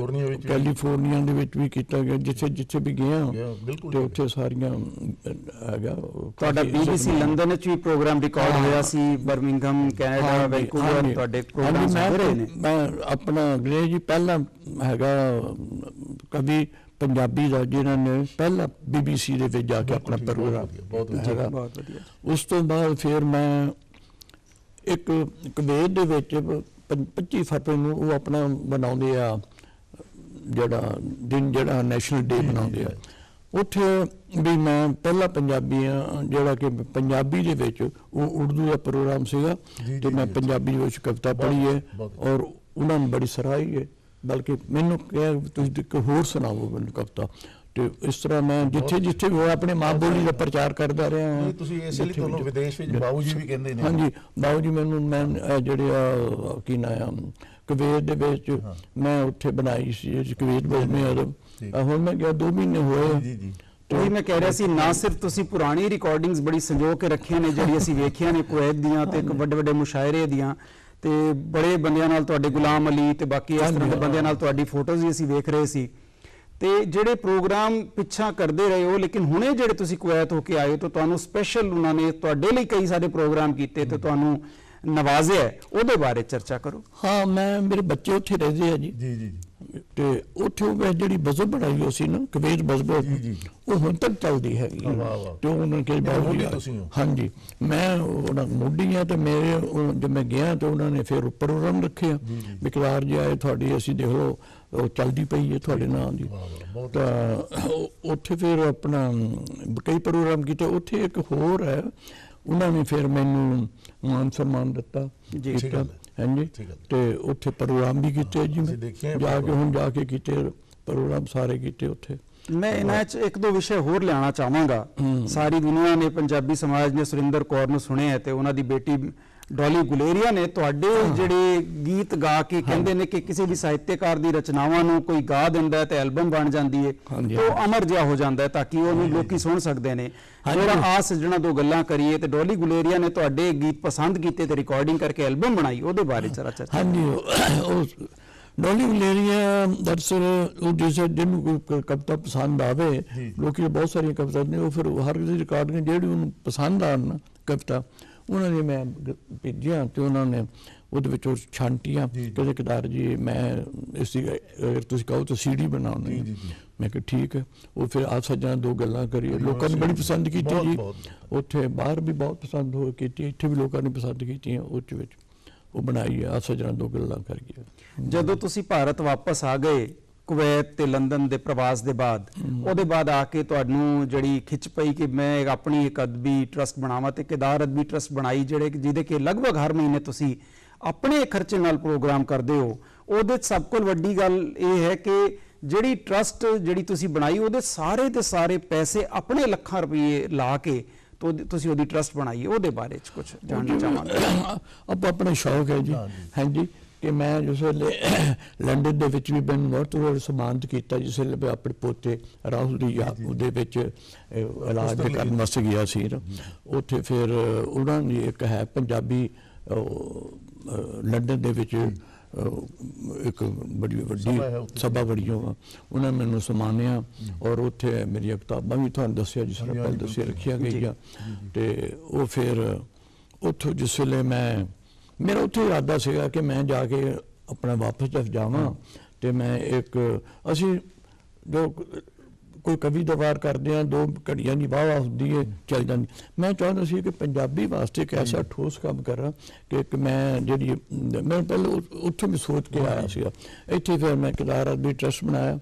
ਕੈਲੀਫੋਰਨੀਆ ਦੇ ਵਿੱਚ ਵੀ ਕੀਤਾ ਗਿਆ, ਜਿੱਥੇ ਵੀ ਗਿਆ ਤੇ ਉੱਥੇ ਸਾਰੀਆਂ ਹੈਗਾ। ਤੁਹਾਡਾ BBC ਲੰਡਨ ਵਿੱਚ ਵੀ ਪ੍ਰੋਗਰਾਮ ਰਿਕਾਰਡ ਹੋਇਆ ਸੀ, ਬਰਮਿੰਘਮ, ਕੈਨੇਡਾ, ਵੈਨਕੂਵਰ, ਤੁਹਾਡੇ ਪ੍ਰੋਗਰਾਮ ਹੋਏ ਨੇ। ਮੈਂ ਆਪਣਾ ਗ੍ਰੇਜ ਜੀ ਪਹਿਲਾਂ ਹੈਗਾ ਕਵੀ ਪੰਜਾਬੀ ਦਾ, ਜਿਹਨਾਂ ਨੇ ਪਹਿਲਾਂ BBC ਦੇ ਵਿੱਚ ਜਾ ਕੇ ਆਪਣਾ ਪ੍ਰੋਗਰਾਮ ਹੈਗਾ। ਉਸ ਤੋਂ ਬਾਅਦ ਫਿਰ ਮੈਂ ਇੱਕ ਕੁਵੈਤ ਦੇ ਵਿੱਚ 25 ਫਰਵਰੀ ਨੂੰ ਉਹ ਆਪਣਾ ਬਣਾਉਂਦੇ ਆ ਜਿਹੜਾ ਦਿਨ, ਜਿਹੜਾ ਨੈਸ਼ਨਲ ਡੇ ਬਣਾਉਂਦੇ ਆ। ਉੱਥੇ ਵੀ ਮੈਂ ਪਹਿਲਾ ਪੰਜਾਬੀ ਆ ਜਿਹੜਾ ਕਿ ਪੰਜਾਬੀ ਦੇ ਵਿੱਚ ਉਹ ਉਰਦੂ ਦਾ ਪ੍ਰੋਗਰਾਮ ਸੀਗਾ ਤੇ ਮੈਂ ਪੰਜਾਬੀ ਵਿੱਚ ਕਵਿਤਾ ਪੜ੍ਹੀ ਹੈ ਔਰ ਉਹਨਾਂ ਨੇ ਬੜੀ ਸਰਾਹੀ ਹੈ। ਬਲਕਿ ਮੈਨੂੰ ਕਿਹਾ ਤੁਸੀਂ ਇੱਕ ਹੋਰ ਸੁਣਾਓ ਮੈਨੂੰ ਕਵਿਤਾ। ਤੇ ਇਸ ਤਰ੍ਹਾਂ ਮੈਂ ਜਿੱਥੇ ਵੀ ਹੋਇਆ ਆਪਣੇ ਮਾਂ ਬੋਲੀ ਦਾ ਪ੍ਰਚਾਰ ਕਰਦਾ ਰਿਹਾ। ਤੁਸੀਂ ਇਸ ਲਈ ਤੁਹਾਨੂੰ ਵਿਦੇਸ਼ ਵਿੱਚ ਬਾਊ ਜੀ ਵੀ ਕਹਿੰਦੇ ਨੇ? ਹਾਂਜੀ, ਬਾਊ ਜੀ ਮੈਨੂੰ ਮੈਂ ਜਿਹੜੇ ਕੀ ਨਾਂ ਕੁਵੈਤ ਦੇ ਵਿੱਚ ਮੈਂ ਉੱਥੇ ਬਣਾਈ ਸੀ ਕੁਵੈਤ ਬਜ਼ਮੇ ਅਦਬ। ਹੁਣ ਮੈਂ ਗਿਆ 2 ਮਹੀਨੇ ਹੋਏ। ਉਹੀ ਮੈਂ ਕਹਿ ਰਿਹਾ ਸੀ, ਨਾ ਸਿਰਫ ਤੁਸੀਂ ਪੁਰਾਣੀ ਰਿਕਾਰਡਿੰਗਸ ਬੜੀ ਸੰਜੋ ਕੇ ਰੱਖੀਆਂ ਨੇ ਜਿਹੜੀ ਅਸੀਂ ਵੇਖੀਆਂ ਨੇ ਕੁਵੈਤ ਦੀਆਂ ਤੇ ਵੱਡੇ ਵੱਡੇ ਮੁਸ਼ਾਇਰੇ ਦੀਆਂ, ਤੇ ਬੜੇ ਬੰਦਿਆਂ ਨਾਲ ਤੁਹਾਡੇ ਗੁਲਾਮ ਅਲੀ ਤੇ ਬਾਕੀ ਇਸ ਤਰ੍ਹਾਂ ਦੇ ਬੰਦਿਆਂ ਨਾਲ ਤੁਹਾਡੀ ਫੋਟੋਜ਼ ਵੀ ਅਸੀਂ ਵੇਖ ਰਹੇ ਸੀ। ਤੇ ਜਿਹੜੇ ਪ੍ਰੋਗਰਾਮ ਪਿੱਛਾ ਕਰਦੇ ਰਹੇ ਹੋ, ਲੇਕਿਨ ਹੁਣੇ ਜਿਹੜੇ ਤੁਸੀਂ ਕੁਵੈਤ ਹੋ ਕੇ ਆਏ ਹੋ ਤਾਂ ਤੁਹਾਨੂੰ ਸਪੈਸ਼ਲ ਉਹਨਾਂ ਨੇ ਤੁਹਾਡੇ ਲਈ ਕਈ ਸਾਰੇ ਪ੍ਰੋਗਰਾਮ ਕੀਤੇ ਤੇ ਤੁਹਾਨੂੰ ਨਵਾਜ਼ਿਆ, ਉਹਦੇ ਬਾਰੇ ਚਰਚਾ ਕਰੋ। ਹਾਂ, ਮੇਰੇ ਬੱਚੇ ਉੱਥੇ ਰਹਿੰਦੇ ਆ ਜੀ। ਤੇ ਉੱਥੇ ਜਿਹੜੀ ਬਜ਼ਮ ਬਣਾਈ ਹੋਈ ਸੀ ਨਾ ਕੁਵੈਤ ਬਜ਼ਮ, ਉਹ ਹੁਣ ਤੱਕ ਚੱਲਦੀ ਹੈਗੀ। ਤੇ ਉਹਨਾਂ ਕੇ ਹਾਂਜੀ, ਮੈਂ ਉਹਨਾਂ ਮੋਢੀ ਆ ਤੇ ਮੇਰੇ ਜਦ ਮੈਂ ਗਿਆ ਤੇ ਉਹਨਾਂ ਨੇ ਫਿਰ ਪ੍ਰੋਗਰਾਮ ਰੱਖਿਆ। ਵਿਕਰਾਰ ਜੀ ਆਏ ਤੁਹਾਡੀ, ਅਸੀਂ ਦੇਖ ਲਓ ਉਹ ਚੱਲਦੀ ਪਈ ਹੈ ਤੁਹਾਡੇ ਨਾਂ ਦੀ। ਤਾਂ ਉੱਥੇ ਫਿਰ ਆਪਣਾ ਕਈ ਪ੍ਰੋਗਰਾਮ ਕੀਤੇ। ਉੱਥੇ ਇੱਕ ਹੋਰ ਹੈ, ਉਹਨਾਂ ਨੇ ਫਿਰ ਮੈਨੂੰ ਮਾਨ ਸਨਮਾਨ ਦਿੱਤਾ। ਹਾਂਜੀ, ਤੇ ਉੱਥੇ ਪ੍ਰੋਗਰਾਮ ਵੀ ਕੀਤੇ ਜੀ, ਮੈਂ ਜਾ ਕੇ ਕੀਤੇ ਪ੍ਰੋਗਰਾਮ ਸਾਰੇ ਕੀਤੇ ਉੱਥੇ। ਮੈਂ ਇਹਨਾਂ 'ਚ ਇੱਕ ਦੋ ਵਿਸ਼ੇ ਹੋਰ ਲਿਆਉਣਾ ਚਾਹਾਂਗਾ। ਸਾਰੀ ਦੁਨੀਆ ਨੇ, ਪੰਜਾਬੀ ਸਮਾਜ ਨੇ ਸੁਰਿੰਦਰ ਕੌਰ ਨੂੰ ਸੁਣਿਆ ਤੇ ਉਹਨਾਂ ਦੀ ਬੇਟੀ ਡੋਲੀ ਗੁਲੇਰੀਆ ਨੇ ਤੁਹਾਡੇ ਜਿਹੜੇ ਗੀਤ ਗਾ ਕੇ ਕਹਿੰਦੇ ਨੇ ਕਿ ਕਿਸੇ ਵੀ ਸਾਹਿਤਕਾਰ ਦੀ ਰਚਨਾਵਾਂ ਨੂੰ ਕੋਈ ਗਾ ਦਿੰਦਾ ਤੇ ਐਲਬਮ ਬਣ ਜਾਂਦੀ ਹੈ, ਉਹ ਅਮਰ ਜਿਹਾ ਹੋ ਜਾਂਦਾ ਹੈ ਤਾਂ ਕਿ ਉਹਨੂੰ ਲੋਕੀ ਸੁਣ ਸਕਦੇ ਨੇ। ਜਿਹੜਾ ਆ ਸੱਜਣਾ ਦੋ ਗੱਲਾਂ ਕਰੀਏ ਤੇ ਡੋਲੀ ਗੁਲੇਰੀਆ ਨੇ ਤੁਹਾਡੇ ਗੀਤ ਪਸੰਦ ਕੀਤੇ ਤੇ ਰਿਕਾਰਡਿੰਗ ਕਰਕੇ ਐਲਬਮ ਬਣਾਈ, ਉਹਦੇ ਬਾਰੇ ਜ਼ਰਾ ਚਰਚਾ। ਹਾਂਜੀ, ਡੋਲੀ ਗੁਲੇਰੀਆ ਦਰਅਸਲ ਉਹ ਜਿਸ ਜਿਹਨੂੰ ਕੋਈ ਕਵਿਤਾ ਪਸੰਦ ਆਵੇ, ਲੋਕੀ ਬਹੁਤ ਸਾਰੀਆਂ ਕਵਿਤਾ ਨੇ, ਉਹ ਫਿਰ ਹਰ ਕਿਸੇ ਰਿਕਾਰਡਿੰਗ ਜਿਹੜੀ ਉਹਨੂੰ ਪਸੰਦ ਆਉਣ ਕਵਿਤਾ ਉਹਨਾਂ ਨੇ ਮੈਂ ਭੇਜੀਆਂ ਤੇ ਉਹਨਾਂ ਨੇ ਉਹਦੇ ਵਿੱਚ ਉਹ ਛਾਂਟੀਆਂ। ਕਦੇ ਕਦਾਰ ਜੀ ਮੈਂ ਇਸ ਦੀ ਅਗਰ ਤੁਸੀਂ ਕਹੋ ਤਾਂ CD ਬਣਾਉਣੀ, ਮੈਂ ਕਿਹਾ ਠੀਕ ਹੈ। ਉਹ ਫਿਰ ਆ ਸੱਜਣਾ ਦੋ ਗੱਲਾਂ ਕਰੀਏ, ਲੋਕਾਂ ਨੇ ਬੜੀ ਪਸੰਦ ਕੀਤੀ ਜੀ। ਉੱਥੇ ਬਾਹਰ ਵੀ ਬਹੁਤ ਪਸੰਦ ਹੋ ਕੀਤੀ, ਇੱਥੇ ਵੀ ਲੋਕਾਂ ਨੇ ਪਸੰਦ ਕੀਤੀਆਂ। ਉਹ ਵਿੱਚ ਉਹ ਬਣਾਈ ਆ ਸੱਜਣਾ ਦੋ ਗੱਲਾਂ ਕਰਕੇ। ਜਦੋਂ ਤੁਸੀਂ ਭਾਰਤ ਵਾਪਸ ਆ ਗਏ ਕੁਵੈਤ ਤੇ ਲੰਦਨ ਦੇ ਪ੍ਰਵਾਸ ਦੇ ਬਾਅਦ, ਉਹਦੇ ਬਾਅਦ ਆ ਕੇ ਤੁਹਾਨੂੰ ਜਿਹੜੀ ਖਿੱਚ ਪਈ ਕਿ ਮੈਂ ਆਪਣੀ ਇੱਕ ਅਦਬੀ ਟਰਸਟ ਬਣਾਵਾਂ ਤੇ ਕੇਦਾਰ ਅਦਬੀ ਟਰਸਟ ਬਣਾਈ, ਜਿਹਦੇ ਕਿ ਲਗਭਗ ਹਰ ਮਹੀਨੇ ਤੁਸੀਂ ਆਪਣੇ ਖਰਚੇ ਨਾਲ ਪ੍ਰੋਗਰਾਮ ਕਰਦੇ ਹੋ। ਉਹਦੇ ਸਭ ਤੋਂ ਵੱਡੀ ਗੱਲ ਇਹ ਹੈ ਕਿ ਜਿਹੜੀ ਟਰਸਟ ਜਿਹੜੀ ਤੁਸੀਂ ਬਣਾਈ, ਉਹਦੇ ਸਾਰੇ ਦੇ ਸਾਰੇ ਪੈਸੇ ਆਪਣੇ ਲੱਖਾਂ ਰੁਪਏ ਲਾ ਕੇ ਤੁਸੀਂ ਉਹਦੀ ਟਰਸਟ ਬਣਾਈ, ਉਹਦੇ ਬਾਰੇ ਚ ਕੁਝ ਜਾਣਨਾ ਚਾਹਾਂਗੇ। ਆਪਣਾ ਸ਼ੌਕ ਹੈ ਜੀ। ਹਾਂਜੀ, ਕਿ ਮੈਂ ਜਿਸ ਵੇਲੇ ਲੰਡਨ ਦੇ ਵਿੱਚ ਵੀ ਮੈਨੂੰ ਬਹੁਤ ਸਨਮਾਨਿਤ ਕੀਤਾ, ਜਿਸ ਵੇਲੇ ਮੈਂ ਆਪਣੇ ਪੋਤੇ ਰਾਹੁਲ ਦੀ ਯਾਦ ਉਹਦੇ ਵਿੱਚ ਇਲਾਜ ਕਰਨ ਵਾਸਤੇ ਗਿਆ ਸੀ ਨਾ। ਉੱਥੇ ਫਿਰ ਉਹਨਾਂ ਨੇ ਇੱਕ ਹੈ ਪੰਜਾਬੀ ਲੰਡਨ ਦੇ ਵਿੱਚ ਇੱਕ ਬੜੀ ਵੱਡੀ ਸਭਾ ਬੜੀ ਉਹਨਾਂ ਮੈਨੂੰ ਸਨਮਾਨਿਆ। ਔਰ ਉੱਥੇ ਮੇਰੀਆਂ ਕਿਤਾਬਾਂ ਵੀ ਤੁਹਾਨੂੰ ਦੱਸਿਆ, ਜਿਸ ਤਰ੍ਹਾਂ ਪਹਿਲਾਂ ਦੱਸਿਆ ਰੱਖੀਆਂ ਗਈਆਂ। ਤੇ ਉਹ ਫਿਰ ਉੱਥੋਂ ਜਿਸ ਵੇਲੇ ਮੇਰਾ ਉੱਥੇ ਇਰਾਦਾ ਸੀਗਾ ਕਿ ਮੈਂ ਜਾ ਕੇ ਆਪਣਾ ਵਾਪਸ ਜਾਵਾਂ ਤੇ ਮੈਂ ਅਸੀਂ ਜੋ ਕੋਈ ਕਵੀ ਦਾ ਵਾਰ ਕਰਦੇ ਹਾਂ, 2 ਘੜੀਆਂ ਦੀ ਵਾਹ ਹੁੰਦੀ ਹੈ, ਚੱਲ ਜਾਂਦੀ। ਮੈਂ ਚਾਹੁੰਦਾ ਸੀ ਕਿ ਪੰਜਾਬੀ ਵਾਸਤੇ ਇੱਕ ਐਸਾ ਠੋਸ ਕੰਮ ਕਰਾਂ ਕਿ ਮੈਂ ਜਿਹੜੀ ਮੈਂ ਪਹਿਲਾਂ ਉੱਥੋਂ ਵੀ ਸੋਚ ਕੇ ਆਇਆ ਸੀਗਾ। ਇੱਥੇ ਫਿਰ ਮੈਂ ਕੇਦਾਰ ਅਦਬੀ ਟਰਸਟ ਬਣਾਇਆ।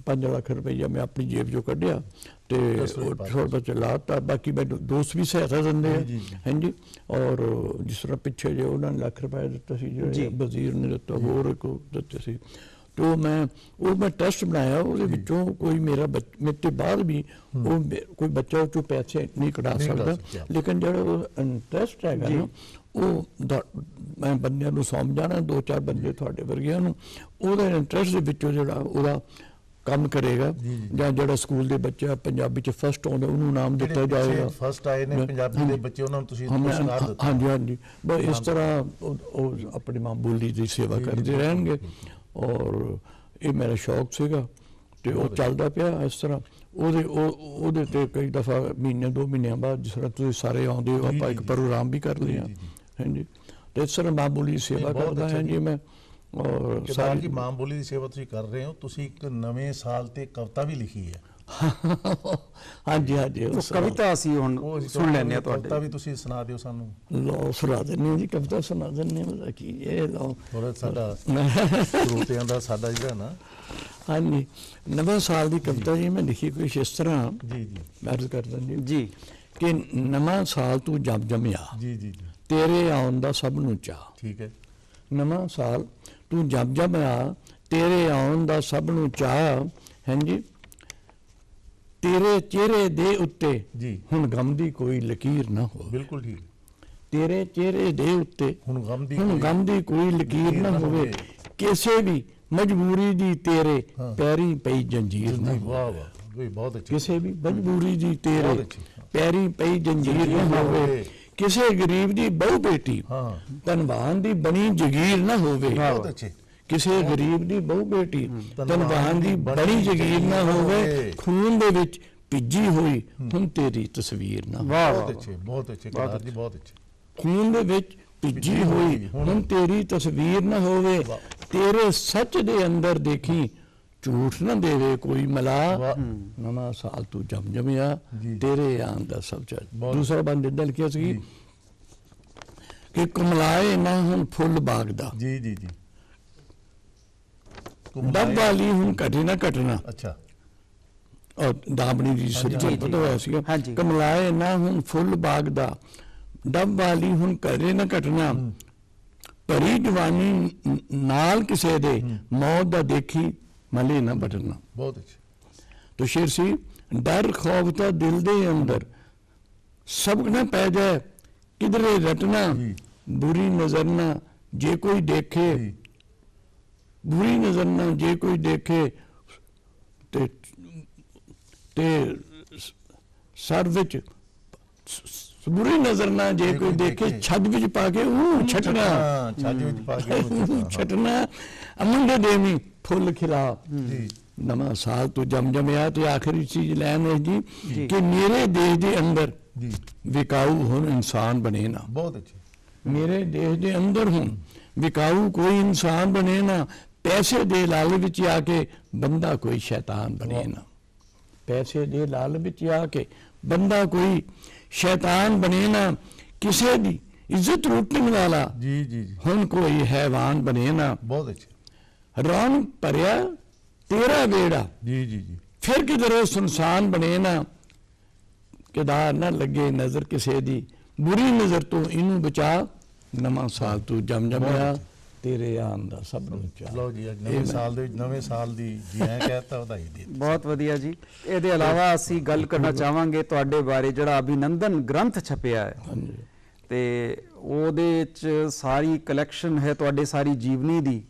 5 ਲੱਖ ਰੁਪਈਆ ਮੈਂ ਆਪਣੀ ਜੇਬ ਚੋਂ ਕੱਢਿਆ ਤੇ ਥੋੜਾ ਬਹੁਤ ਚਲਾਤਾ। ਬਾਕੀ ਮੈਨੂੰ ਦੋਸਤ ਵੀ ਸਹਾਇਤਾ ਦਿੰਦੇ ਆ। ਹਾਂਜੀ, ਔਰ ਜਿਸ ਤਰ੍ਹਾਂ ਪਿੱਛੇ ਜੇ ਉਹਨਾਂ ਨੇ ਲੱਖ ਰੁਪਏ ਦਿੱਤਾ ਸੀ, ਜਿਹੜੇ ਵਜ਼ੀਰ ਨੇ ਦਿੱਤਾ, ਹੋਰ ਕੋ ਦਿੱਤੇ ਸੀ। तो मैं टेस्ट बनाया, ਉਹਦੇ ਵਿੱਚੋਂ ਕੋਈ ਮੇਰੇ ਤੋਂ ਬਾਅਦ ਵੀ ਉਹ ਕੋਈ ਬੱਚਾ ਉਹ ਚੋਂ ਪੈਸੇ ਨਹੀਂ ਕਢਾ ਸਕਦਾ। ਲੇਕਿਨ ਜਿਹੜਾ ਉਹ ਇੰਟਰਸਟ ਹੈਗਾ ਨਾ, ਉਹ ਮੈਂ ਬੰਦਿਆਂ ਨੂੰ ਸੌਂਪ ਜਾਣਾ, 2-4 ਬੰਦੇ ਤੁਹਾਡੇ ਵਰਗਿਆਂ ਨੂੰ, ਉਹਦਾ ਇੰਟਰਸਟ ਦੇ ਵਿੱਚੋਂ ਜਿਹੜਾ ਉਹਦਾ ਕੰਮ ਕਰੇਗਾ। ਜਾਂ ਜਿਹੜਾ ਸਕੂਲ ਦੇ ਬੱਚਾ ਪੰਜਾਬੀ ਚ ਫਸਟ ਆਉਂਦਾ ਉਹਨੂੰ ਨਾਮ ਦਿੱਤਾ ਜਾਏਗਾ। ਫਸਟ ਆਏ ਨੇ ਪੰਜਾਬੀ ਦੇ ਬੱਚੇ, ਉਹਨਾਂ ਨੂੰ ਤੁਸੀਂ ਪੁਰਸਕਾਰ ਦਿੱਤਾ। ਹਾਂਜੀ, ਬਸ ਇਸ ਤਰ੍ਹਾਂ ਉਹ ਆਪਣੀ ਮਾਂ ਬੋਲੀ ਦੀ ਸੇਵਾ ਕਰਦੇ ਰਹਿਣਗੇ। ਔਰ ਇਹ ਮੇਰਾ ਸ਼ੌਕ ਸੀਗਾ ਤੇ ਉਹ ਚੱਲਦਾ ਪਿਆ ਇਸ ਤਰ੍ਹਾਂ। ਉਹਦੇ ਤੇ ਕਈ ਦਫਾ ਮਹੀਨੇ 2 ਮਹੀਨਿਆਂ ਬਾਅਦ ਜਿਸ ਤਰ੍ਹਾਂ ਤੁਸੀਂ ਸਾਰੇ ਆਉਂਦੇ ਹੋ, ਆਪਾਂ ਇੱਕ ਪ੍ਰੋਗਰਾਮ ਵੀ ਕਰ ਲਿਆ। ਹਾਂਜੀ, ਤੇ ਇਸ ਤਰ੍ਹਾਂ ਮਾਂ ਬੋਲੀ ਦੀ ਸੇਵਾ ਕਰਦਾ ਹਾਂ ਜੀ ਮੈਂ। ਔਰ ਸਾਰੀ ਦੀ ਮਾਂ ਬੋਲੀ ਦੀ ਸੇਵਾ ਤੁਸੀਂ ਕਰ ਰਹੇ ਹੋ। ਤੁਸੀਂ ਇੱਕ ਨਵੇਂ ਸਾਲ ਤੇ ਕਵਿਤਾ ਵੀ ਲਿਖੀ ਹੈ। ਹਾਂਜੀ, ਕਵਿਤਾ ਅਸੀਂ ਹੁਣ ਸੁਣ ਲੈਂਦੇ ਹਾਂ ਤੁਹਾਡੇ। ਕਵਿਤਾ ਵੀ ਤੁਸੀਂ ਸੁਣਾ ਦਿਓ ਸਾਨੂੰ। ਲਓ ਸੁਣਾ ਦਿੰਦੇ ਜੀ, ਕਵਿਤਾ ਸੁਣਾ ਦਿੰਦੇ ਹਾਂ। ਕੀ ਇਹ ਲਓ ਥੋੜਾ ਸਾਡਾ ਸਰੋਤਿਆਂ ਦਾ ਸਾਡਾ ਜਿਹੜਾ ਨਾ। ਹਾਂਜੀ, ਨਵੇਂ ਸਾਲ ਦੀ ਕਵਿਤਾ ਜੀ ਮੈਂ ਲਿਖੀ ਕੁਛ ਇਸ ਤਰ੍ਹਾਂ। ਜੀ ਅਰਜ਼ ਕਰਦਾ ਜੀ ਕਿ ਨਵਾਂ ਸਾਲ ਤੂੰ ਜੰਮਿਆ, ਜੀ ਤੇਰੇ ਆਉਣ ਦਾ ਸਭ ਨੂੰ ਚਾਅ। ਠੀਕ ਹੈ। ਨਵਾਂ ਸਾਲ ਤੂੰ ਜੰਮਿਆ, ਤੇਰੇ ਆਉਣ ਦਾ ਸਭ ਨੂੰ ਚਾਅ। ਹਾਂਜੀ, ਤੇਰੇ ਚਿਹਰੇ ਦੇ ਉੱਤੇ ਹੁਣ ਗਮ ਦੀ ਕੋਈ ਲਕੀਰ ਨਾ ਹੋਵੇ। ਬਿਲਕੁਲ ਠੀਕ। ਤੇਰੇ ਚਿਹਰੇ ਦੇ ਉੱਤੇ ਹੁਣ ਗਮ ਦੀ ਕੋਈ ਲਕੀਰ ਨਾ ਹੋਵੇ। ਕਿਸੇ ਵੀ ਮਜਬੂਰੀ ਦੀ ਤੇਰੇ ਪੈਰੀ ਪਈ ਜੰਜੀਰ ਨਾ ਹੋਵੇ। ਬਹੁਤ ਅੱਛਾ। ਕਿਸੇ ਵੀ ਮਜਬੂਰੀ ਦੀ ਤੇਰੇ ਪੈਰੀ ਪਈ ਜੰਜੀਰ ਨਾ ਹੋਵੇ। ਕਿਸੇ ਗਰੀਬ ਦੀ ਬਹੁ ਬੇਟੀ ਧਨਵਾਨ ਦੀ ਬਣੀ ਜਗੀਰ ਨਾ ਹੋਵੇ। ਬਹੁਤ ਅੱਛੇ। ਕਿਸੇ ਗਰੀਬ ਦੀ ਬਹੁ ਬੇਟੀ ਧਨਵਾਨ ਦੀ ਬੜੀ ਜਗੀਰ ਨਾ ਹੋਵੇ। ਖੂਨ ਦੇ ਵਿੱਚ ਭਿੱਜੀ ਹੋਈ ਹੁਣ ਤੇਰੀ ਤਸਵੀਰ ਨਾ ਹੋਵੇ। ਬਹੁਤ ਅੱਛੇ, ਬਹੁਤ ਅੱਛੇ ਕੇਦਾਰ ਜੀ, ਬਹੁਤ ਅੱਛੇ। ਖੂਨ ਦੇ ਵਿੱਚ ਭਿੱਜੀ ਹੋਈ ਹੁਣ ਤੇਰੀ ਤਸਵੀਰ ਨਾ ਹੋਵੇ। ਤੇਰੇ ਸੱਚ ਦੇ ਅੰਦਰ ਦੇਖੀ ਝੂਠ ਨਾ ਦੇਵੇ ਕੋਈ ਮਲਾ। ਨਵਾਂ ਸਾਲ ਤੂੰ ਜੰਮਿਆ, ਤੇਰੇ ਆਉਣ ਦਾ ਸਭ ਚਾਅ। ਦੂਸਰਾ ਬੰਦ ਇਦਾਂ ਲਿਖਿਆ ਸੀ ਕਿ ਕਮਲਾਏ ਨਾ ਹੁਣ ਫੁੱਲ ਬਾਗ ਦਾ। ਜੀ ਡੱਬ ਵਾਲੀ ਹੁਣ ਘਟੇ ਨਾ ਘਟਣਾ, ਅੱਛਾ ਔਰ ਦਾਮਣੀ ਦੀ ਸੱਚਾ ਪਤਾ ਹੋਇਆ ਸੀਗਾ, ਹਾਂਜੀ। ਕਮਲਾਏ ਨਾ ਹੁਣ ਫੁੱਲ ਬਾਗ ਦਾ, ਡੱਬ ਵਾਲੀ ਹੁਣ ਘਟੇ ਨਾ ਘਟਣਾ, ਭਰੀ ਜਵਾਨੀ ਨਾਲ ਕਿਸੇ ਦੇ, ਮੌਤ ਦਾ ਦੇਖੀ ਮਲੇ ਨਾ ਬਟਨਾ। ਬਹੁਤ ਅੱਛਾ। तो शेर सी डर खौफ था दिल दे अंदर, सबक न पै जाए किधरे रटना, बुरी नजर ना जे कोई देखे, बुरी नजर ना जे कोई देखे, ते सर विच बुरी नजर ना जे कोई देखे, छद विच पाके छटना, ਛੱਜ ਵਿੱਚ ਪਾ ਕੇ छटना, अमन दे देवी फुल खिला, नवा साल तो जम जमया। तो आखिरी चीज लैन है जी कि मेरे देश के अंदर ਜੀ विकाऊ हुन इंसान बने ना, ਬਹੁਤ ਅੱਛਾ। मेरे देश के अंदर हुन विकाऊ कोई इंसान बने ना, पैसे दे लालच विच आके बंदा कोई शैतान बने ना, पैसे दे लालच विच आके बंदा कोई शैतान बने ना, किसे दी इज्जत लुटने वाला ਜੀ ਜੀ ਜੀ हुन कोई हैवान बने ना, ਬਹੁਤ ਅੱਛਾ। रौन भरिया तेरा बेड़ा ਜੀ ਜੀ ਜੀ फिर किधरे सुनसान बने ना, किदार ना लगे नजर किसे दी, बुरी नजर तो इनू बचा, नवा साल तू जम जमया, तेरे आन दा सब नूं चा। ਲਓ ਜੀ ਅੱਜ ਨਵੇਂ ਸਾਲ ਦੇ ਵਿੱਚ ਨਵੇਂ ਸਾਲ ਦੀ ਜੀ ਐਂ ਕਹਿਤਾ ਵਧਾਈ ਦੇ ਦਿੱਤੀ। ਬਹੁਤ ਵਧੀਆ ਜੀ। ਇਹਦੇ ਇਲਾਵਾ ਅਸੀਂ ਗੱਲ ਕਰਨਾ ਚਾਹਾਂਗੇ ਤੁਹਾਡੇ ਬਾਰੇ ਜਿਹੜਾ ਅਭਿਨੰਦਨ ਗ੍ਰੰਥ ਛਪਿਆ ਹੈ, ਹਾਂਜੀ ਤੇ ਉਹਦੇ ਚ ਸਾਰੀ ਕਲੈਕਸ਼ਨ ਹੈ ਤੁਹਾਡੇ ਸਾਰੀ ਜੀਵਨੀ ਦੀ,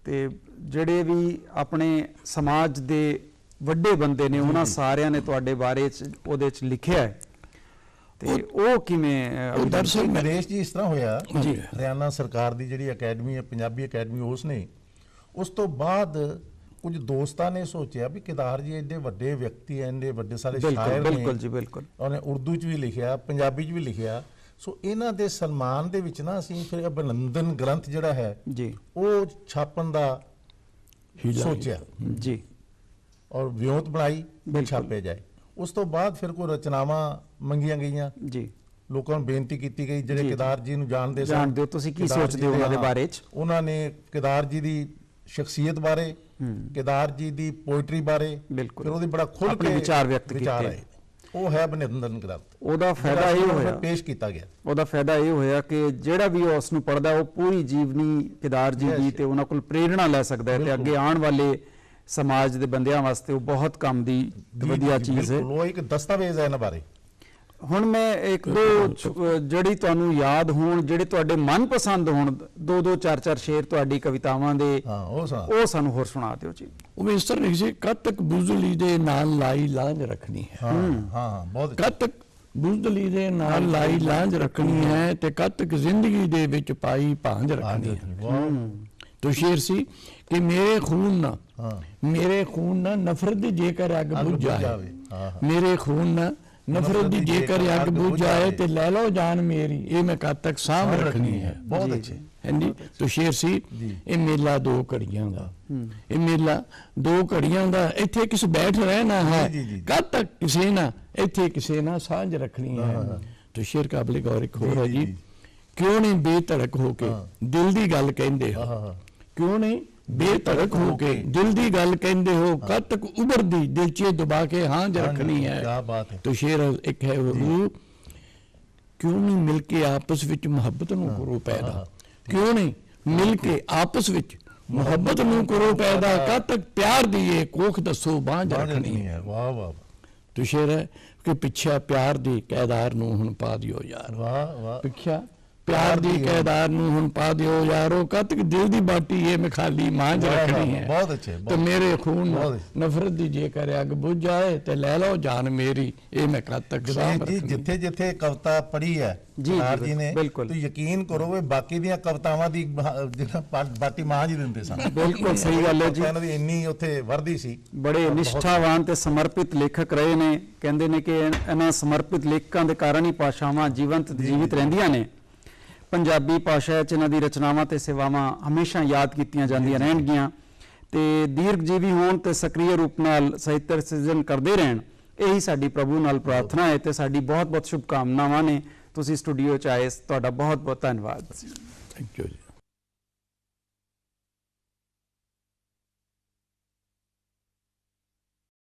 ਤੇ ਜਿਹੜੇ ਵੀ ਆਪਣੇ ਸਮਾਜ ਦੇ ਵੱਡੇ ਬੰਦੇ ਨੇ ਉਹਨਾਂ ਸਾਰਿਆਂ ਨੇ ਤੁਹਾਡੇ ਬਾਰੇ ਚ ਉਹਦੇ ਚ ਲਿਖਿਆ ਹੈ, ਤੇ ਉਹ ਕਿਵੇਂ ਉਹ ਦਰਅਸਲ ਨਰੇਸ਼ ਜੀ ਇਸ ਤਰ੍ਹਾਂ ਹੋਇਆ ਜੀ। ਹਰਿਆਣਾ ਸਰਕਾਰ ਦੀ ਜਿਹੜੀ ਅਕੈਡਮੀ ਹੈ ਪੰਜਾਬੀ ਅਕੈਡਮੀ, ਉਸ ਨੇ ਉਸ ਤੋਂ ਬਾਅਦ ਕੁਝ ਦੋਸਤਾਂ ਨੇ ਸੋਚਿਆ ਵੀ ਕੇਦਾਰ ਜੀ ਐਡੇ ਵੱਡੇ ਵਿਅਕਤੀ ਐ, ਐਡੇ ਵੱਡੇ ਸਾਰੇ ਸ਼ਾਇਰ ਨੇ, ਬਿਲਕੁਲ ਜੀ ਬਿਲਕੁਲ, ਉਹਨੇ ਉਰਦੂ ਚ ਵੀ ਲਿਖਿਆ, ਪੰਜਾਬੀ ਚ ਵੀ ਲਿਖਿਆ, ਸੋ ਇਹਨਾਂ ਦੇ ਸਨਮਾਨ ਦੇ ਵਿੱਚ ਨਾ ਅਸੀਂ ਫਿਰ ਅਭਿਨੰਦਨ ਗ੍ਰੰਥ ਜਿਹੜਾ ਹੈ ਜੀ ਉਹ ਛਾਪਣ ਦਾ ਸੋਚਿਆ ਜੀ, ਔਰ ਵਿਉਂਤ ਬਣਾਈ ਵੀ ਬਿਲਕੁਲ। ਛਾਪਿਆ ਜਾਏ। ਉਸ ਤੋਂ ਬਾਅਦ ਫਿਰ ਕੋਈ ਰਚਨਾਵਾਂ ਮੰਗੀਆਂ ਗਈਆਂ, ਜੀ ਲੋਕਾਂ ਨੂੰ ਬੇਨਤੀ ਕੀਤੀ ਗਈ ਜਿਹੜੇ ਜੀ। ਕੇਦਾਰ ਜੀ ਨੂੰ ਜਾਣਦੇ ਜਾਣਦੇ ਹੋ, ਤੁਸੀਂ ਕੀ ਕੇਦਾਰ ਸੋਚਦੇ ਜੀ ਹੋ ਉਹਨਾਂ ਦੇ ਹਾਂ, ਬਾਰੇ ਚ? ਉਹਨਾਂ ਨੇ ਕੇਦਾਰ ਜੀ ਦੀ ਸ਼ਖਸੀਅਤ ਬਾਰੇ, ਕੇਦਾਰ ਜੀ ਦੀ ਪੋਇਟਰੀ ਬਾਰੇ ਬਿਲਕੁਲ। ਫਿਰ ਉਹਦੀ ਬੜਾ ਖੁੱਲ੍ਹ ਆਪਣੇ ਕੇ ਵਿਚਾਰ ਵਿਅਕਤ ਵਿਚਾਰ ਕੀਤੇ। ਆਏ। ਉਹ ਹੈ ਅਭਿਨੰਦਨ ਗ੍ਰੰਥ, ਉਹਦਾ ਫਾਇਦਾ ਜਿਹੜਾ ਇਹ ਉਹਨਾਂ ਨੂੰ ਹੋਇਆ, ਫਿਰ ਪੇਸ਼ ਕੀਤਾ ਗਿਆ। ਉਹਦਾ ਫਾਇਦਾ ਇਹ ਹੋਇਆ ਕਿ ਜਿਹੜਾ ਵੀ ਉਸ ਨੂੰ ਪੜਦਾ ਉਹ ਪੂਰੀ ਜੀਵਨੀ ਕੇਦਾਰ ਜੀ ਦੀ ਤੇ ਉਹਨਾਂ ਕੋਲ ਪ੍ਰੇਰਣਾ ਲੈ ਸਕਦਾ ਹੈ, ਤੇ ਅੱਗੇ ਆਉਣ ਵਾਲੇ ਸਮਾਜ ਦੇ ਬੰਦਿਆਂ ਵਾਸਤੇ ਉਹ ਬਹੁਤ ਕੰਮ ਦੀ ਵਧੀਆ ਚੀਜ਼ ਹੈ। ਬਿਲਕੁਲ, ਉਹ ਇੱਕ ਦਸਤਾਵੇਜ਼ ਹੈ ਇਹਨਾਂ ਬਾਰੇ। ਹੁਣ ਮੈਂ ਇੱਕ ਦੋ ਜਿਹੜੀ ਤੁਹਾਨੂੰ ਯਾਦ ਹੋਣ, ਜਿਹੜੇ ਤੁਹਾਡੇ ਮਨਪਸੰਦ ਹੋਣ, ਦੋ ਦੋ ਚਾਰ ਚਾਰ ਸ਼ੇਰ ਤੁਹਾਡੀ ਕਵਿਤਾਵਾਂ ਦੇ, ਹਾਂ ਉਹ ਸੁਣਾ। ਉਹ ਸਾਨੂੰ ਹੋਰ ਸੁਣਾ ਦਿਓ ਜੀ। ਉਹ ਇਸ ਤਰ੍ਹਾਂ ਲਿਖੇ, ਕਦ ਤੱਕ ਬੁਜ਼ਦਲੀ ਦੇ ਨਾਲ ਲਾਈ ਲਾਂਝ ਰੱਖਣੀ ਹੈ, ਹਾਂ ਹਾਂ ਬਹੁਤ ਅੱਛਾ। ਕਦ ਤੱਕ ਬੁਜ਼ਦਲੀ ਦੇ ਨਾਲ ਲਾਈ ਲਾਂਝ ਰੱਖਣੀ ਹੈ, ਤੇ ਕਦ ਤੱਕ ਜ਼ਿੰਦਗੀ ਦੇ ਵਿੱਚ ਪਾਈ ਭਾਂਜ ਰੱਖਣੀ ਹੈ। ਵਾਹ तो शेर सी कि मेरे खून ना, हाँ। मेरे खून ना नफरत दी जेकर अग बुझ जाए, हाँ। मेरे खून ना नफरत दी जेकर अग बुझ जाए, ते ले लो जान मेरी, ये मैं कद तक सांभ रखनी है। बहुत अच्छे। है जी। तो शेर सी ये मेला दो घड़ियां दा, ये मेला दो घड़ियां दा, इत्थे किस बैठ रहना है, कद तक किसे ना इत्थे किसे ना सांझ रखनी है। तो शेर काबिल गौर एक होर है जी, क्यों नहीं बेधड़क होके दिल दी गल कहंदे हो, क्यों नहीं बेधड़क होके दिल दी गल कहंदे हो, कद तक उभरदी दिल च दबा के हां रखनी है। क्या बात है। तो शेर एक है वो, क्यों नहीं मिलके आपस विच मुहब्बत नूं करो पैदा, क्यों नहीं मिलके आपस विच मुहब्बत नूं करो पैदा, कद तक प्यार दी ये कोख दसो बांझ रखनी है। वाह वाह तो शेर है कि पिछा प्यार दी कैदार नूं हुण पा दियो यार, वाह वाह। पिछा प्यार दी कैदार नूं हुण पा दियो यारो, कद तक दिल दी बाटी ये मैं खाली मांझ रखनी है। बहुत अच्छे। तो मेरे खून बहुत नफरत दी जेकर अग बुझ जाए, ते ले लो जान मेरी, ये मैं कद तक सांभ ਜੀ रखनी। ਜਿੱਥੇ ਜਿੱਥੇ ਕਵਿਤਾ ਪੜ੍ਹੀ ਹੈ ਕੇਦਾਰ ਜੀ ਨੇ, ਬਿਲਕੁਲ। ਤੁਸੀਂ ਯਕੀਨ ਕਰੋ ਵੀ ਬਾਕੀ ਦੀਆਂ ਕਵਿਤਾਵਾਂ ਦੀ ਜਿਹੜਾ ਬਾਟੀ ਮਾਂ ਜੀ ਦਿੰਦੇ ਸਨ। ਬਿਲਕੁਲ ਸਹੀ ਗੱਲ ਹੈ ਜੀ। ਇਹਨਾਂ ਦੀ ਇੰਨੀ ਉੱਥੇ ਵਰਦੀ ਸੀ। ਬੜੇ ਨਿਸ਼ਠਾਵਾਨ ਤੇ ਸਮਰਪਿਤ ਲੇਖਕ ਰਹੇ ਨੇ। ਕਹਿੰਦੇ ਨੇ ਕਿ ਇਹਨਾਂ ਸਮਰਪਿਤ ਲੇਖਕਾਂ ਦੇ ਕਾਰਨ ਹੀ ਭਾਸ਼ਾਵਾਂ ਜੀਵਿਤ ਰਹਿੰਦੀਆਂ ਨੇ। ਪੰਜਾਬੀ ਭਾਸ਼ਾ 'ਚ ਇਹਨਾਂ ਦੀ ਰਚਨਾਵਾਂ ਤੇ ਸੇਵਾਵਾਂ ਹਮੇਸ਼ਾ ਯਾਦ ਕੀਤੀਆਂ ਜਾਂਦੀਆਂ ਰਹਿਣਗੀਆਂ, ਤੇ ਦੀਰਘ ਜੀਵੀ ਹੋਣ ਤੇ ਸਕਰੀय ਰੂਪ ਨਾਲ ਸਾਹਿਤਕ ਸਿਰਜਣ ਕਰਦੇ ਰਹਿਣ, ਇਹੀ ਸਾਡੀ ਪ੍ਰਭੂ ਨਾਲ ਪ੍ਰਾਰਥਨਾ ਹੈ, ਤੇ ਸਾਡੀ ਬਹੁਤ ਬਹੁਤ ਸ਼ੁਭਕਾਮਨਾਵਾਂ ਨੇ। ਤੁਸੀਂ ਸਟੂਡੀਓ 'ਚ ਆਏ, ਤੁਹਾਡਾ ਬਹੁਤ ਬਹੁਤ ਧੰਨਵਾਦ। Thank you.